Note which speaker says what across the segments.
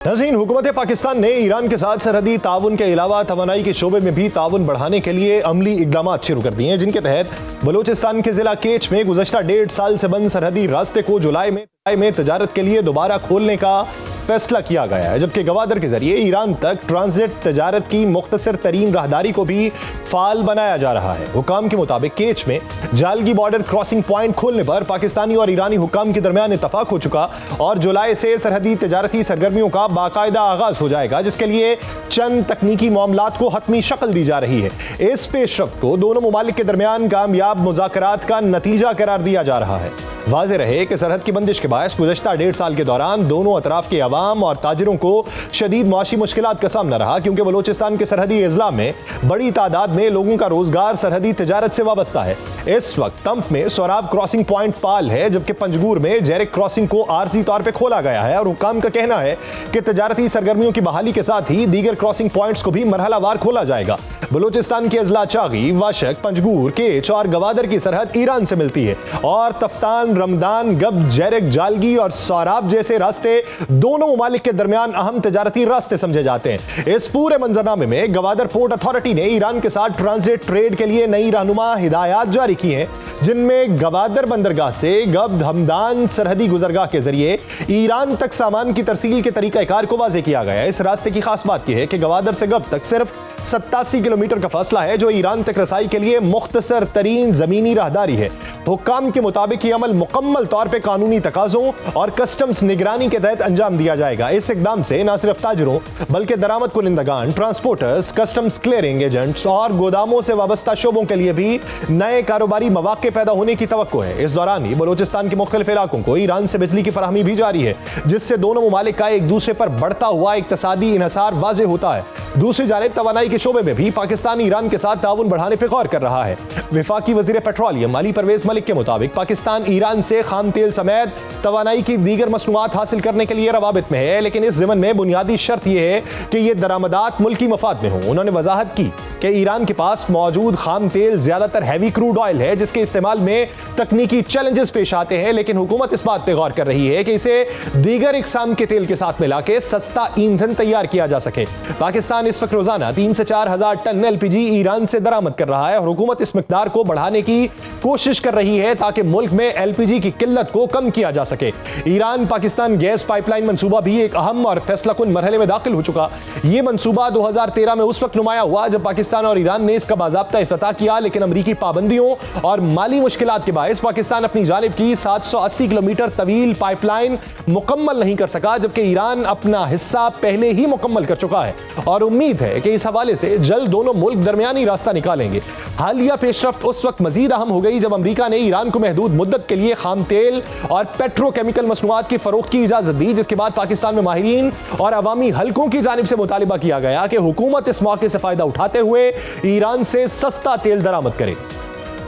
Speaker 1: नाज़रीन, हुकूमत पाकिस्तान ने ईरान के साथ सरहदी ताउन के अलावा तवानाई के शोबे में भी ताउन बढ़ाने के लिए अमली इकदाम शुरू कर दिए हैं, जिनके तहत बलूचिस्तान के जिला केच में गुज़श्ता 1.5 साल से बंद सरहदी रास्ते को जुलाई में तजारत के लिए दोबारा खोलने का फैसला किया गया है, जबकि गवादर के जरिए ईरान तक ट्रांजिट तजारत की मुख्तसर तरीन राहदारी को भी फाल बनाया जा रहा है। हुकाम के मुताबिक केच में जालगी बॉर्डर क्रॉसिंग पॉइंट खोलने पर पाकिस्तानी और ईरानी हुकाम के दरमियान इत्तफाक हो चुका और जुलाई से सरहदी तजारती सरगर्मियों का बाकायदा आगाज हो जाएगा, जिसके लिए चंद तकनीकी मामलात को हतमी शक्ल दी जा रही है। इस पेशरफ्त को दोनों मुमालिक के दरमियान कामयाब मुज़ाकरात का नतीजा करार दिया जा रहा है। वाज़ेह रहे कि सरहद की बंदिश के बायस गुज़श्ता 1.5 साल के दौरान दोनों अतराफ के अवाम और ताजिरों को शदीद मुआशी मुश्किलात का सामना रहा, क्योंकि बलूचिस्तान के सरहदी अजला में बड़ी तादाद में लोगों का रोजगार सरहदी तजारत से वाबस्ता है। इस वक्त तंप में सोराब क्रॉसिंग पॉइंट फाल है, जबकि पंजगूर में जेरिक क्रॉसिंग को आर्जी तौर पर खोला गया है और हुकाम का कहना है कि तजारती सरगर्मियों की बहाली के साथ ही दीगर क्रॉसिंग पॉइंट्स को भी मरहलावार खोला जाएगा। बलूचिस्तान के अजला चागी, वाशक, पंजगूर, केच और गवादर की सरहद ईरान से मिलती है और तफ्तान, रमदान, गब, जेरिक, जालगी और सोराब जैसे रास्ते दोनों मुमालिक के दरमियान अहम तजारती रास्ते समझे जाते हैं। इस पूरे मंजरनामे में गवादर पोर्ट अथॉरिटी ने ईरान के साथ ट्रांजिट ट्रेड के लिए नई रहनुमा हिदायत जारी की हैं, जिनमें गवादर बंदरगाह से गब्द हमदान सरहदी गुजरगाह के जरिए ईरान तक सामान की तरसील के तरीकाकार को वाज़ेह किया गया है। इस रास्ते की खास बात यह है कि गवादर से गब्द तक सिर्फ 87 किलोमीटर का फासला है, जो ईरान तक रसाई के लिए मुख्तसर तरीन जमीनी राहदारी है। हुक्काम के मुताबिक यह अमल मुकम्मल तौर पर कानूनी तकाजों और कस्टम्स निगरानी के तहत अंजाम दिया जाएगा। इस इकदाम से न सिर्फ ताजरों बल्कि दरामद कुनिंदगान, ट्रांसपोर्टर्स, कस्टम्स क्लियरिंग एजेंट्स और गोदामों से वाबस्ता शोबों के लिए भी नए कारोबारी मौके पैदा होने की तवक्को है। इस दौरान ही बलूचिस्तान के मुख्तलिफ इलाकों को ईरान से बिजली की फराहमी भी जारी है, जिससे दोनों मुमालिक का एक दूसरे पर बढ़ता हुआ इक्तसादी इन्हसार वाज़ेह होता है। दूसरी जानिब तवानाई के शोबे में भी पाकिस्तान ईरान के साथ ताउन बढ़ाने पर गौर कर रहा है। वफाकी वजीर पेट्रोलियम अली परवेज मलिक के मुताबिक पाकिस्तान ईरान से खाम तेल समेत तवानाई की दीगर मसनूआत हासिल करने के लिए रवाबित में है, लेकिन इस ज़िमन में बुनियादी शर्त यह है कि ये दरामदात मुल्की मफाद में हो। उन्होंने वजाहत की कि ईरान के पास मौजूद खाम तेल ज्यादातर हैवी क्रूड ऑयल है, जिसके इस्तेमाल में तकनीकी चैलेंजेस पेश आते हैं, लेकिन हुकूमत इस बात पर गौर कर रही है कि इसे दीगर इकसाम के तेल के साथ मिला के सस्ता ईंधन तैयार किया जा सके। पाकिस्तान इस वक्त रोजाना 3 से 4 हजार टन LPG ईरान से दरामद कर रहा है और हुकूमत इस मिकदार को बढ़ाने की कोशिश कर रही है ताकि मुल्क में LPG की किल्लत को कम किया जा सके। ईरान पाकिस्तान गैस पाइपलाइन मंसूबा भी एक अहम और फैसलाकुन मरहले में दाखिल हो चुका। यह मंसूबा 2013 में उस वक्त नुमाया हुआ जब पाकिस्तान और ईरान ने इसका बाज़ाब्ता इफ्तिताह किया, लेकिन अमरीकी पाबंदियों और माली मुश्किलात के बायस पाकिस्तान अपनी जानिब की 780 किलोमीटर तवील पाइपलाइन मुकम्मल नहीं कर सका, जबकि ईरान अपना हिस्सा पहले ही मुकम्मल कर चुका है और उम्मीद है कि इस हवाले से जल्द दोनों मुल्क दरमियानी रास्ता निकालेंगे। हालिया पेशरफ्त उस वक्त मजीद अहम हो गई जब अमरीका ने ईरान को महदूद मुद्दत के लिए खाम तेल और पेट्रोकेमिकल मसनूआत की फरोख्त की इजाजत दी, जिसके बाद पाकिस्तान में माहिरीन और अवामी हलकों की जानिब से मुतालिबा किया गया कि हुकूमत इस मौके से फायदा उठाते हुए ईरान से सस्ता तेल दरामद करे।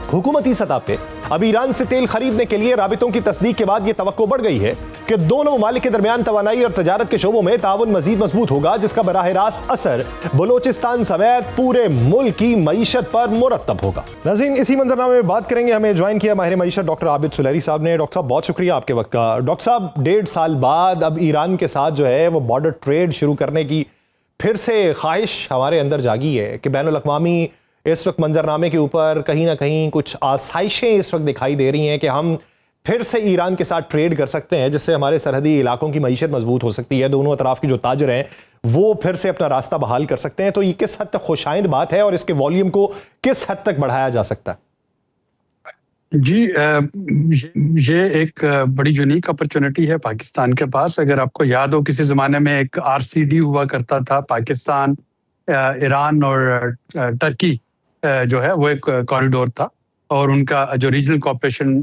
Speaker 1: हुकूमती सतह पे अब ईरान से तेल खरीदने के लिए राबितों की तस्दीक के बाद यह तवक्को बढ़ गई है कि दोनों ममालिक के दरमियान तवानाई और तजारत के शोबों में ताउन मजीद मजबूत होगा, जिसका बराह रास्त असर बलूचिस्तान समेत पूरे मुल्क की मईशत पर मुरतब होगा। नाज़रीन, इसी मंजरनामे में बात करेंगे। हमें ज्वाइन किया माहिर मईशत डॉक्टर आबिद सुलहरी साहब ने। डॉक्टर साहब, बहुत शुक्रिया आपके वक्त का। डॉक्टर साहब, 1.5 साल बाद अब ईरान के साथ जो है वो बॉर्डर ट्रेड शुरू करने की फिर से ख्वाहिश हमारे अंदर जागी है कि बैनुल अक़वामी इस वक्त मंजरनामे के ऊपर कहीं ना कहीं कुछ आसाइशें इस वक्त दिखाई दे रही हैं कि हम फिर से ईरान के साथ ट्रेड कर सकते हैं, जिससे हमारे सरहदी इलाकों की मईशत मजबूत हो सकती है। दोनों तरफ की जो ताजर हैं वो फिर से अपना रास्ता बहाल कर सकते हैं। तो ये किस हद तक खुशाइंद बात है और इसके वॉल्यूम को किस हद तक बढ़ाया जा सकता है?
Speaker 2: जी, ये एक बड़ी यूनिक अपॉर्चुनिटी है पाकिस्तान के पास। अगर आपको याद हो, किसी ज़माने में एक RCD हुआ करता था, पाकिस्तान, ईरान और टर्की जो है वो एक कॉरिडोर था और उनका जो regional cooperation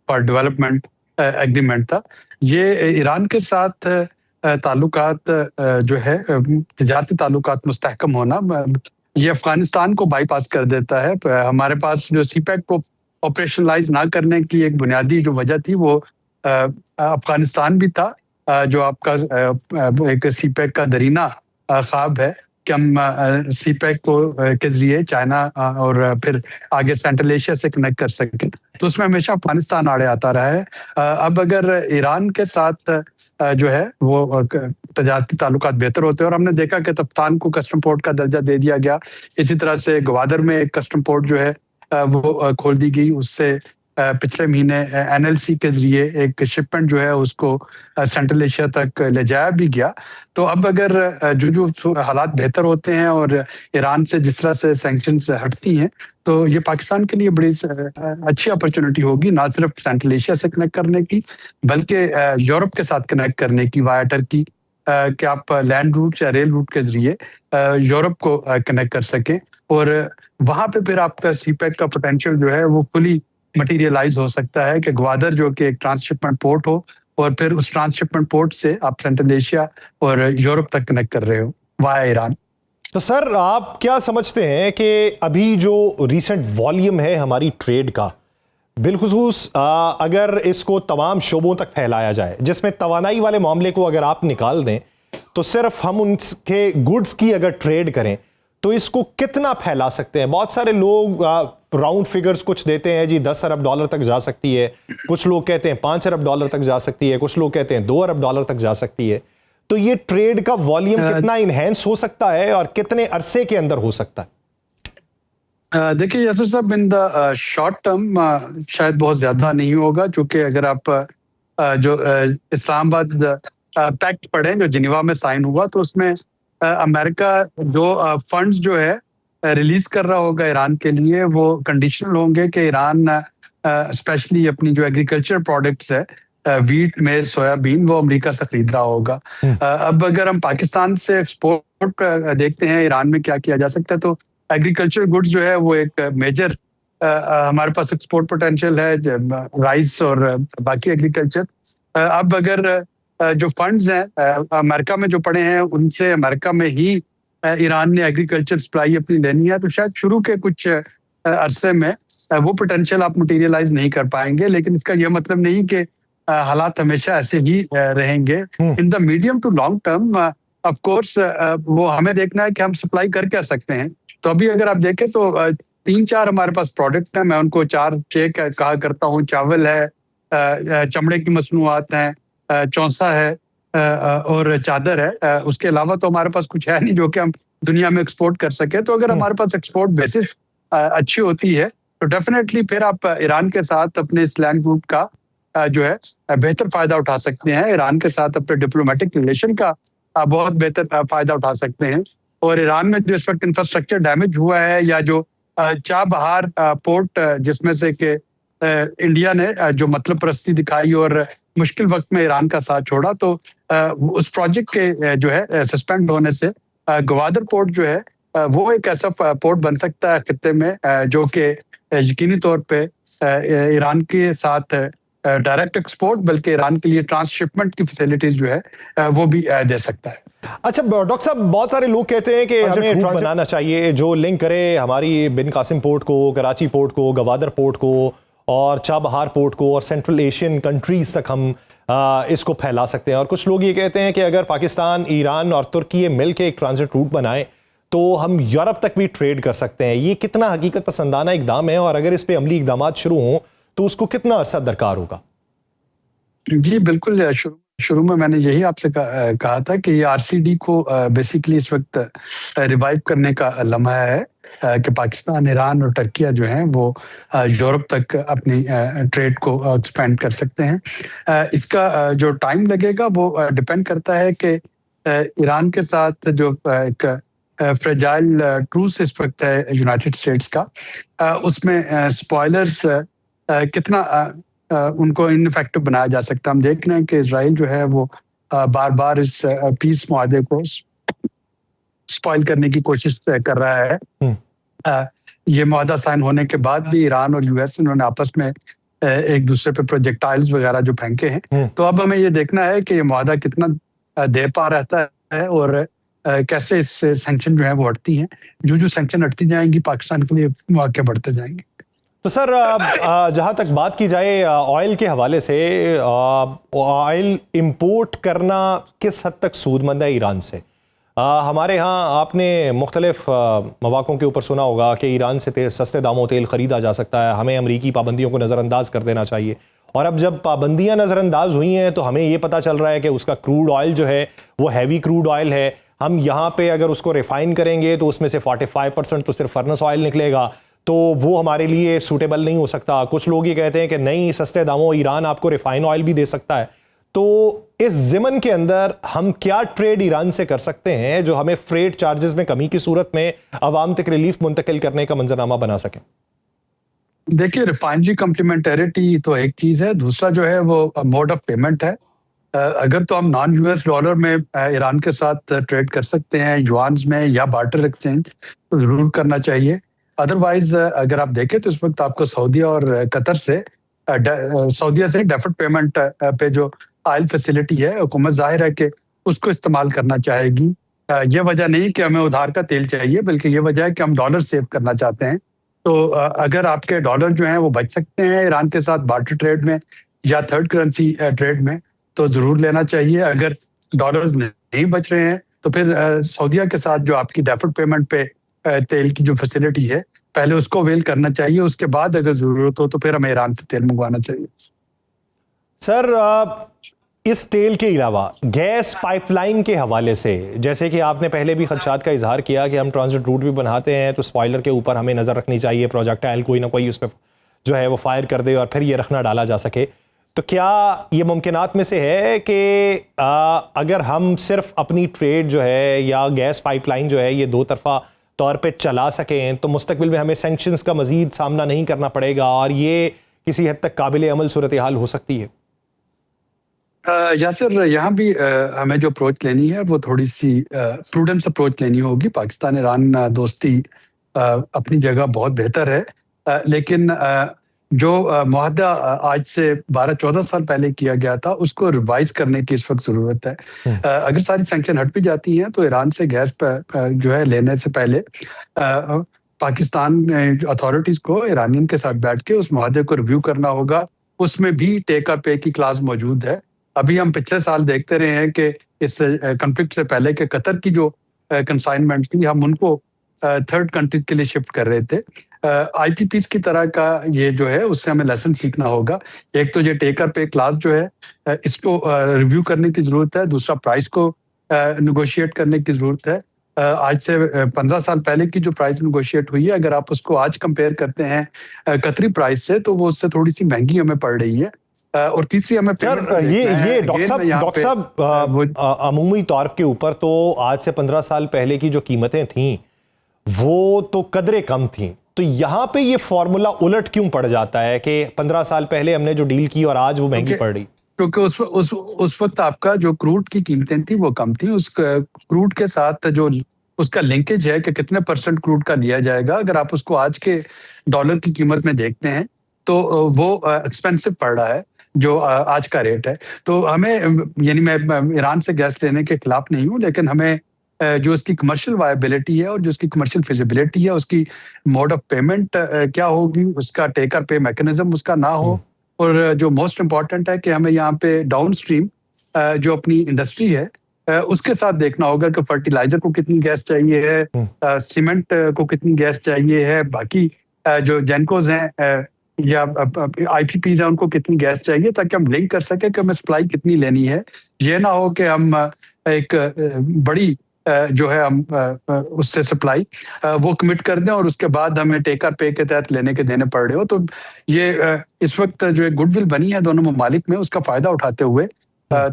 Speaker 2: for development agreement था। ये ईरान के साथ ताल्लुकात जो है तिजारती ताल्लुकात मुस्तहकम होना, ये अफगानिस्तान को बाईपास कर देता है। हमारे पास जो CPEC को ऑपरेशनलाइज ना करने की एक बुनियादी जो वजह थी वो अफगानिस्तान भी था, जो आपका एक CPEC का दरीना ख्वाब है कि हम CPEC को के जरिए चाइना और फिर आगे सेंट्रल एशिया से कनेक्ट कर सकें। तो उसमें हमेशा अफगानिस्तान आड़े आता रहा है। अब अगर ईरान के साथ जो है वो तजारती ताल्लुकात बेहतर होते हैं, और हमने देखा कि तफ्तान को कस्टम पोर्ट का दर्जा दे दिया गया। इसी तरह से ग्वादर में एक कस्टम पोर्ट जो है वो खोल दी गई। उससे पिछले महीने एनएलसी के जरिए एक शिपमेंट जो है उसको सेंट्रल एशिया तक ले जाया भी गया। तो अब अगर जो हालात बेहतर होते हैं और ईरान से जिस तरह से सैंक्शंस हटती हैं, तो ये पाकिस्तान के लिए बड़ी अच्छी अपॉर्चुनिटी होगी, ना सिर्फ सेंट्रल एशिया से कनेक्ट करने की बल्कि यूरोप के साथ कनेक्ट करने की वाया टर्की, कि आप लैंड रूट या रेल रूट के जरिए यूरोप को कनेक्ट कर सकें, और वहां पे फिर आपका सीपैक का पोटेंशियल जो है वो फुली मटीरियलाइज हो सकता है कि ग्वादर जो कि एक ट्रांसशिपमेंट पोर्ट हो, और फिर उस ट्रांसशिपमेंट पोर्ट से आप सेंट्रल एशिया और यूरोप तक कनेक्ट कर रहे हो वाया ईरान।
Speaker 1: तो सर, आप क्या समझते हैं कि अभी जो रिसेंट वॉल्यूम है हमारी ट्रेड का, बिलखुसूस अगर इसको तमाम शोबों तक फैलाया जाए, जिसमें तवानाई वाले मामले को अगर आप निकाल दें, तो सिर्फ हम उनके गुड्स की अगर ट्रेड करें तो इसको कितना फैला सकते हैं? बहुत सारे लोग राउंड फिगर्स कुछ देते हैं जी, 10 अरब डॉलर तक जा सकती है, कुछ लोग कहते हैं 5 अरब डॉलर तक जा सकती है, कुछ लोग कहते हैं 2 अरब डॉलर तक जा सकती है। तो ये ट्रेड का वॉल्यूम कितना इनहेंस हो सकता है और कितने अरसे के अंदर हो सकता है?
Speaker 2: देखिए यासिर साहब, इन द शॉर्ट टर्म शायद बहुत ज्यादा नहीं होगा, क्योंकि अगर आप जो इस्लामाबाद पैक्ट पढ़ें जो जिनेवा में साइन हुआ, तो उसमें अमेरिका जो फंड्स जो है रिलीज कर रहा होगा ईरान के लिए, वो कंडीशनल होंगे कि ईरान स्पेशली अपनी जो एग्रीकल्चर प्रोडक्ट्स है, वीट, मेज, सोयाबीन, वो अमेरिका से खरीद रहा होगा। अब अगर हम पाकिस्तान से एक्सपोर्ट देखते हैं ईरान में क्या किया जा सकता है, तो एग्रीकल्चर गुड्स जो है वो एक मेजर हमारे पास एक्सपोर्ट पोटेंशियल है, राइस और बाकी एग्रीकल्चर। अब अगर जो फंड्स हैं अमेरिका में जो पड़े हैं, उनसे अमेरिका में ही ईरान ने एग्रीकल्चर सप्लाई अपनी लेनी है, तो शायद शुरू के कुछ अरसे में वो पोटेंशियल आप मटेरियलाइज नहीं कर पाएंगे। लेकिन इसका यह मतलब नहीं कि हालात हमेशा ऐसे ही रहेंगे। In the medium to long term of course वो हमें देखना है कि हम सप्लाई कर क्या सकते हैं। तो अभी अगर आप देखें तो 3-4 हमारे पास प्रोडक्ट हैं, मैं उनको 4-6 कहा करता हूँ। चावल है, चमड़े की मसनूआत हैं, चौंसा है और चादर है। उसके अलावा तो हमारे पास कुछ है नहीं जो कि हम दुनिया में एक्सपोर्ट कर सके। तो अगर हमारे पास एक्सपोर्ट बेसिस अच्छी होती है, तो डेफिनेटली फिर आप ईरान के साथ अपने इस लैंड ग्रुप का जो है बेहतर फायदा उठा सकते हैं। ईरान के साथ अपने डिप्लोमेटिक रिलेशन का बहुत बेहतर फायदा उठा सकते हैं। और ईरान में जो इस वक्त इंफ्रास्ट्रक्चर डैमेज हुआ है, या जो चाबहार पोर्ट जिसमें से कि इंडिया ने जो मतलब परस्ती दिखाई और मुश्किल वक्त में ईरान का साथ छोड़ा, तो उस प्रोजेक्ट के जो है सस्पेंड होने से ग्वादर पोर्ट जो है वो एक ऐसा पोर्ट बन सकता है खित्ते में जो कि यकीनी तौर पे ईरान के साथ डायरेक्ट एक्सपोर्ट बल्कि ईरान के लिए ट्रांसशिपमेंट की फैसिलिटीज जो है वो भी दे सकता है।
Speaker 1: अच्छा डॉक्टर साहब, बहुत सारे लोग कहते हैं कि हमें रूट बनाना चाहिए जो लिंक करे हमारी बिन कासिम पोर्ट को, कराची पोर्ट को, गवादर पोर्ट को और चाबहार पोर्ट को, और सेंट्रल एशियन कंट्रीज तक हम इसको फैला सकते हैं। और कुछ लोग ये कहते हैं कि अगर पाकिस्तान, ईरान और तुर्की मिल के एक ट्रांजिट रूट बनाए तो हम यूरोप तक भी ट्रेड कर सकते हैं। ये कितना हकीकत पसंदाना इकदाम है, और अगर इस पे अमली इकदाम शुरू हों तो उसको कितना अरसा दरकार होगा?
Speaker 2: जी बिल्कुल, शुरू में मैंने यही आपसे कहा था कि ये आरसीडी को बेसिकली इस वक्त रिवाइव करने का लम्हा है कि पाकिस्तान, ईरान और टर्किया जो हैं वो यूरोप तक अपनी ट्रेड को एक्सपेंड कर सकते हैं। इसका जो टाइम लगेगा वो डिपेंड करता है कि ईरान के साथ जो एक फ्रेजाइल ट्रूस इस वक्त है यूनाइटेड स्टेट्स का, उसमें स्पॉयलर्स कितना उनको इनफेक्टिव बनाया जा सकता है। हम देख रहे हैं कि इजराइल जो है वो बार बार इस पीस मुआहदे को स्पॉइल करने की कोशिश कर रहा है। ये मुआहदा साइन होने के बाद भी ईरान और यूएस इन्होंने आपस में एक दूसरे पे प्रोजेक्टाइल्स वगैरह जो फेंके हैं। तो अब हमें ये देखना है कि ये मुआहदा कितना देर पा रहता है और कैसे इस सैंक्शन जो है वो हटती हैं। जो सैंक्शन हटती जाएंगी पाकिस्तान के लिए मौके बढ़ते जाएंगे।
Speaker 1: तो सर, जहाँ तक बात की जाए ऑयल के हवाले से, ऑयल इंपोर्ट करना किस हद तक सूदमंद है ईरान से? हमारे यहाँ आपने मुख्तलिफ मौक़ों के ऊपर सुना होगा कि ईरान से सस्ते दामों तेल ख़रीदा जा सकता है, हमें अमरीकी पाबंदियों को नज़रअंदाज कर देना चाहिए। और अब जब पाबंदियाँ नज़रअंदाज हुई हैं तो हमें ये पता चल रहा है कि उसका क्रूड ऑयल जो है वो हैवी क्रूड ऑयल है। हम यहाँ पे अगर उसको रिफ़ाइन करेंगे तो उसमें से 45% तो सिर्फ फर्नेस ऑयल निकलेगा, तो वो हमारे लिए सूटेबल नहीं हो सकता। कुछ लोग ये कहते हैं कि नहीं, सस्ते दामों ईरान आपको रिफ़ाइन ऑयल भी दे सकता है। तो इस ज़िमन के अंदर हम क्या ट्रेड ईरान से कर सकते हैं जो हमें फ्रेट चार्जेस में कमी की सूरत में अवाम तक रिलीफ मुंतकिल करने का मंजरनामा बना सके?
Speaker 2: देखिए, रिफाइनरी कम्प्लीमेंटेरिटी तो एक चीज़ है, दूसरा जो है वो मोड ऑफ पेमेंट है। अगर तो हम नॉन यूएस डॉलर में ईरान के साथ ट्रेड कर सकते हैं, युआन्स में या बार्टर एक्सचेंज, तो ज़रूर करना चाहिए। अदरवाइज अगर आप देखें तो इस वक्त आपको सऊदी और कतर से सऊदीया से डेफर्ड पेमेंट पे जो ऑयल फैसिलिटी है, हुकूमत ज़ाहिर है कि उसको इस्तेमाल करना चाहेगी। ये वजह नहीं कि हमें उधार का तेल चाहिए, बल्कि ये वजह है कि हम डॉलर सेव करना चाहते हैं। तो अगर आपके डॉलर जो हैं वो बच सकते हैं ईरान के साथ बार्टर ट्रेड में या थर्ड करेंसी ट्रेड में, तो ज़रूर लेना चाहिए। अगर डॉलर्स नहीं बच रहे हैं तो फिर सऊदीया के साथ जो आपकी डेफर्ड पेमेंट पे तेल की जो फैसिलिटी है, पहले उसको अवेल करना चाहिए। उसके बाद अगर ज़रूरत हो तो फिर हमें ईरान से तेल मंगवाना चाहिए।
Speaker 1: सर, इस तेल के अलावा गैस पाइपलाइन के हवाले से, जैसे कि आपने पहले भी खदशात का इजहार किया कि हम ट्रांजिट रूट भी बनाते हैं तो स्पॉइलर के ऊपर हमें नज़र रखनी चाहिए, प्रोजेक्टाइल कोई ना कोई उस पर जो है वो फायर कर दे और फिर ये रखना डाला जा सके। तो क्या ये मुमकिनात में से है कि अगर हम सिर्फ अपनी ट्रेड जो है या गैस पाइपलाइन जो है ये दो तरफा तौर पे चला सकें तो मुस्तकबिल में हमें सैंक्शंस का मजीद सामना नहीं करना पड़ेगा और ये किसी हद तक काबिल अमल सूरत हाल हो सकती है?
Speaker 2: यासिर, यहाँ भी हमें जो अप्रोच लेनी है वो थोड़ी सी प्रूडेंस अप्रोच लेनी होगी। पाकिस्तान ईरान दोस्ती अपनी जगह बहुत बेहतर है, लेकिन जो मुआहदा आज से 12-14 साल पहले किया गया था उसको रिवाइज करने की इस वक्त ज़रूरत है। अगर सारी सैंक्शन हट भी जाती हैं तो ईरान से गैस जो है लेने से पहले पाकिस्तान अथॉरिटीज़ को ईरानियन के साथ बैठ के उस मुआहदे को रिव्यू करना होगा। उसमें भी टेक और पे की क्लास मौजूद है। अभी हम पिछले साल देखते रहे हैं कि इस कॉन्फ्लिक्ट से पहले के कतर की जो कंसाइनमेंट थी, हम उनको थर्ड कंट्री के लिए शिफ्ट कर रहे थे। आईपीपीस की तरह का ये जो है उससे हमें लेसन सीखना होगा। एक तो ये टेकर पे क्लास जो है इसको रिव्यू करने की ज़रूरत है, दूसरा प्राइस को निगोशिएट करने की ज़रूरत है। आज से 15 साल पहले की जो प्राइस निगोशिएट हुई है, अगर आप उसको आज कंपेयर करते हैं कतरी प्राइस से, तो वो उससे थोड़ी सी महंगी हमें पड़ रही है। और तीसरी हमें
Speaker 1: सर, ये डॉक्टर साहब अमूमी तौर के ऊपर तो आज से 15 साल पहले की जो कीमतें थीं वो तो कदरे कम थीं, तो यहाँ पे ये फॉर्मूला उलट क्यों पड़ जाता है कि 15 साल पहले हमने जो डील की और आज वो महंगी पड़ रही?
Speaker 2: क्योंकि उस वक्त आपका जो क्रूड की कीमतें थी वो कम थी। उस क्रूड के साथ जो उसका लिंकेज है कि कितने % क्रूड का लिया जाएगा, अगर आप उसको आज के डॉलर की कीमत में देखते हैं तो वो एक्सपेंसिव पड़ रहा है जो आज का रेट है। तो हमें, यानी मैं ईरान से गैस लेने के खिलाफ नहीं हूँ, लेकिन हमें जो उसकी कमर्शियल वायबिलिटी है और जो उसकी कमर्शियल फिजिबिलिटी है, उसकी मोड ऑफ पेमेंट क्या होगी, उसका टेक और पे मैकेनिज्म उसका ना हो, और जो मोस्ट इम्पॉर्टेंट है कि हमें यहाँ पे डाउन स्ट्रीम जो अपनी इंडस्ट्री है उसके साथ देखना होगा कि फर्टिलाइजर को कितनी गैस चाहिए है, सीमेंट को कितनी गैस चाहिए है, बाकी जो जेनकोज हैं या आईपीपीज हैं उनको कितनी गैस चाहिए, ताकि हम लिंक कर सके कि हमें सप्लाई कितनी लेनी है। ये ना हो कि हम एक बड़ी जो है हम उससे सप्लाई वो कमिट कर दें और उसके बाद हमें टेक और पे के तहत लेने के देने पड़ रहे हो। तो ये इस वक्त जो एक गुडविल बनी है दोनों ममालिक में, उसका फायदा उठाते हुए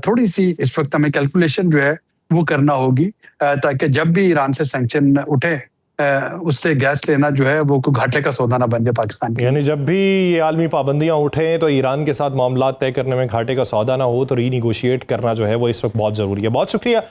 Speaker 2: थोड़ी सी इस वक्त हमें कैलकुलेशन जो है वो करना होगी, ताकि जब भी ईरान से सैंक्शन उठे उससे गैस लेना जो है वो घाटे का सौदा ना बन जाए पाकिस्तान के।
Speaker 1: यानी जब भी ये आलमी पाबंदियां उठें तो ईरान के साथ मामला तय करने में घाटे का सौदा ना हो, तो रीनिगोशिएट करना जो है वो इस वक्त बहुत ज़रूरी है। बहुत शुक्रिया